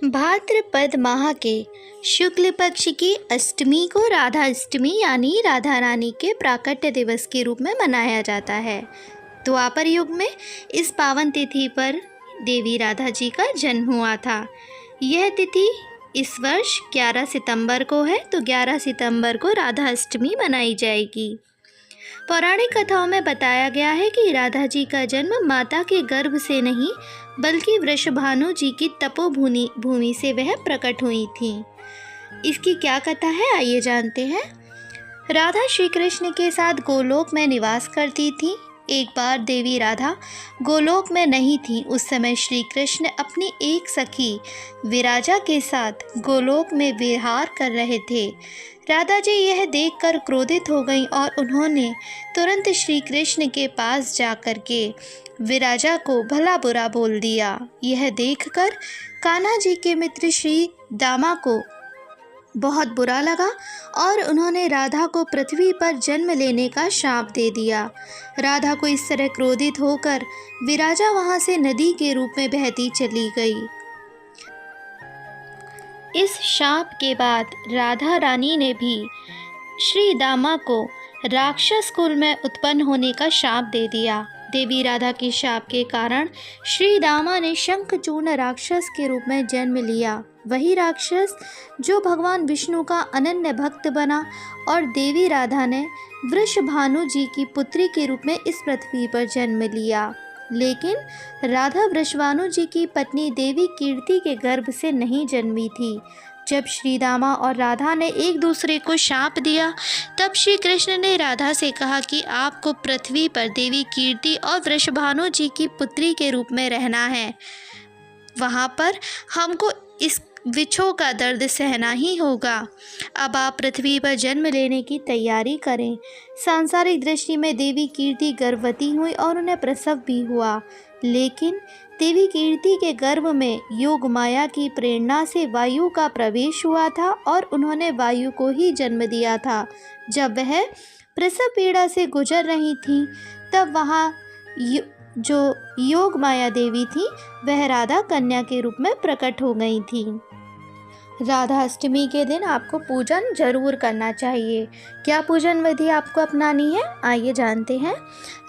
भाद्रपद माह के शुक्ल पक्ष की अष्टमी को राधा अष्टमी यानी राधा रानी के प्राकट्य दिवस के रूप में मनाया जाता है। द्वापर युग में इस पावन तिथि पर देवी राधा जी का जन्म हुआ था। यह तिथि इस वर्ष 11 सितंबर को है, तो 11 सितंबर को राधा अष्टमी मनाई जाएगी। पौराणिक कथाओं में बताया गया है कि राधा जी का जन्म माता के गर्भ से नहीं बल्कि वृषभानु जी की तपोभूमि से वह प्रकट हुई थी। इसकी क्या कथा है, आइए जानते हैं। राधा श्री कृष्ण के साथ गोलोक में निवास करती थी। एक बार देवी राधा गोलोक में नहीं थी। उस समय श्री कृष्ण अपनी एक सखी विराजा के साथ गोलोक में विहार कर रहे थे। राधा जी यह देखकर क्रोधित हो गईं और उन्होंने तुरंत श्री कृष्ण के पास जाकर के विराजा को भला बुरा बोल दिया। यह देखकर कान्हा जी के मित्र श्री दामा को बहुत बुरा लगा और उन्होंने राधा को पृथ्वी पर जन्म लेने का शाप दे दिया। राधा को इस तरह क्रोधित होकर विराजा वहाँ से नदी के रूप में बहती चली गई। इस शाप के बाद राधा रानी ने भी श्री दामा को राक्षस कुल में उत्पन्न होने का शाप दे दिया। देवी राधा के शाप के कारण श्री दामा ने शंखचूर्ण राक्षस के रूप में जन्म लिया। वही राक्षस जो भगवान विष्णु का अनन्य भक्त बना और देवी राधा ने वृषभानु जी की पुत्री के रूप में इस पृथ्वी पर जन्म लिया। लेकिन राधा वृषभानु जी की पत्नी देवी कीर्ति के गर्भ से नहीं जन्मी थी। जब श्री दामा और राधा ने एक दूसरे को शाप दिया, तब श्री कृष्ण ने राधा से कहा कि आपको पृथ्वी पर देवी कीर्ति और वृषभानु जी की पुत्री के रूप में रहना है। वहाँ पर हमको इस विछोह का दर्द सहना ही होगा। अब आप पृथ्वी पर जन्म लेने की तैयारी करें। सांसारिक दृष्टि में देवी कीर्ति गर्भवती हुई और उन्हें प्रसव भी हुआ। लेकिन देवी कीर्ति के गर्भ में योग माया की प्रेरणा से वायु का प्रवेश हुआ था और उन्होंने वायु को ही जन्म दिया था। जब वह प्रसव पीड़ा से गुजर रही थी, तब वहाँ जो योग माया देवी थी वह राधा कन्या के रूप में प्रकट हो गई थी। राधा अष्टमी के दिन आपको पूजन जरूर करना चाहिए। क्या पूजन विधि आपको अपनानी है, आइए जानते हैं।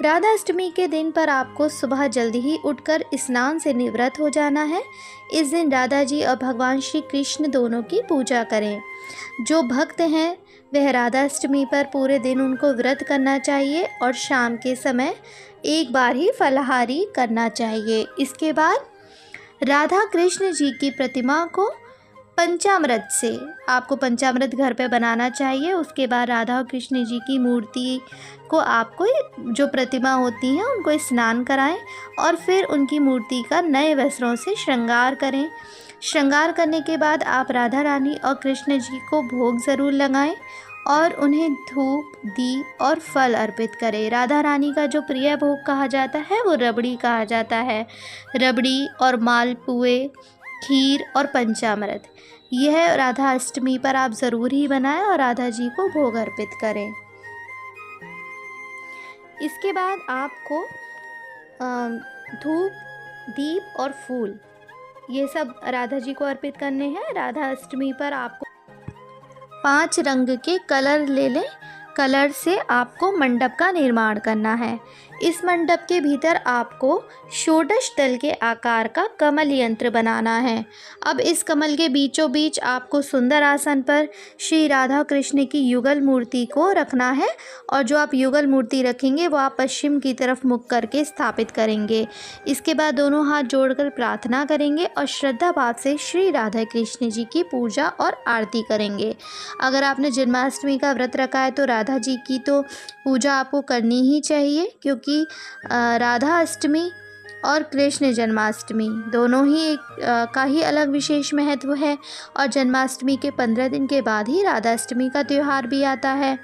राधा अष्टमी के दिन पर आपको सुबह जल्दी ही उठकर स्नान से निवृत्त हो जाना है। इस दिन राधा जी और भगवान श्री कृष्ण दोनों की पूजा करें। जो भक्त हैं वह राधा अष्टमी पर पूरे दिन उनको व्रत करना चाहिए और शाम के समय एक बार ही फलाहारी करना चाहिए। इसके बाद राधा कृष्ण जी की प्रतिमा को पंचामृत से आपको पंचामृत घर पे बनाना चाहिए। उसके बाद राधा और कृष्ण जी की मूर्ति को आपको जो प्रतिमा होती हैं उनको स्नान कराएं और फिर उनकी मूर्ति का नए वस्त्रों से श्रृंगार करें। श्रृंगार करने के बाद आप राधा रानी और कृष्ण जी को भोग ज़रूर लगाएं और उन्हें धूप, दीप और फल अर्पित करें। राधा रानी का जो प्रिय भोग कहा जाता है वो रबड़ी कहा जाता है। रबड़ी और मालपुए, खीर और पंचामृत, यह राधा अष्टमी पर आप ज़रूर ही बनाएं और राधा जी को भोग अर्पित करें। इसके बाद आपको धूप, दीप और फूल ये सब राधा जी को अर्पित करने हैं। राधा अष्टमी पर आपको 5 रंग के कलर ले लें। कलर से आपको मंडप का निर्माण करना है। इस मंडप के भीतर आपको षोडश दल के आकार का कमल यंत्र बनाना है। अब इस कमल के बीचों बीच आपको सुंदर आसन पर श्री राधा कृष्ण की युगल मूर्ति को रखना है और जो आप युगल मूर्ति रखेंगे वो आप पश्चिम की तरफ मुख करके स्थापित करेंगे। इसके बाद दोनों हाथ जोड़कर प्रार्थना करेंगे और श्रद्धा भाव से श्री राधा कृष्ण जी की पूजा और आरती करेंगे। अगर आपने जन्माष्टमी का व्रत रखा है तो राधा जी की तो पूजा आपको करनी ही चाहिए, क्योंकि राधा अष्टमी और कृष्ण जन्माष्टमी दोनों ही का ही अलग विशेष महत्व है और जन्माष्टमी के 15 दिन के बाद ही राधा अष्टमी का त्यौहार भी आता है।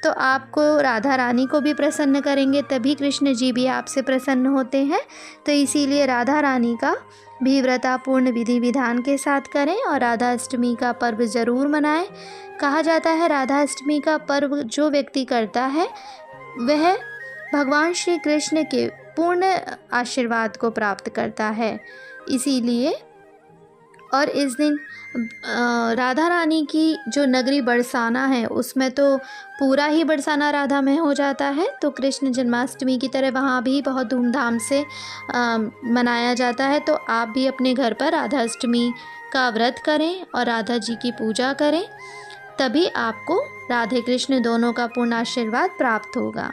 तो आपको राधा रानी को भी प्रसन्न करेंगे तभी कृष्ण जी भी आपसे प्रसन्न होते हैं। तो इसीलिए राधा रानी का भी व्रतापूर्ण विधि विधान के साथ करें और राधा अष्टमी का पर्व ज़रूर मनाएं। कहा जाता है राधा अष्टमी का पर्व जो व्यक्ति करता है वह भगवान श्री कृष्ण के पूर्ण आशीर्वाद को प्राप्त करता है। इसीलिए और इस दिन राधा रानी की जो नगरी बरसाना है उसमें तो पूरा ही बरसाना राधा में हो जाता है। तो कृष्ण जन्माष्टमी की तरह वहाँ भी बहुत धूमधाम से मनाया जाता है। तो आप भी अपने घर पर राधाष्टमी का व्रत करें और राधा जी की पूजा करें, तभी आपको राधे कृष्ण दोनों का पूर्ण आशीर्वाद प्राप्त होगा।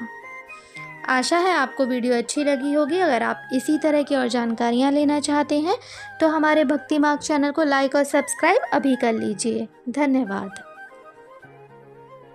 आशा है आपको वीडियो अच्छी लगी होगी। अगर आप इसी तरह की और जानकारियाँ लेना चाहते हैं तो हमारे भक्ति मार्ग चैनल को लाइक और सब्सक्राइब अभी कर लीजिए। धन्यवाद।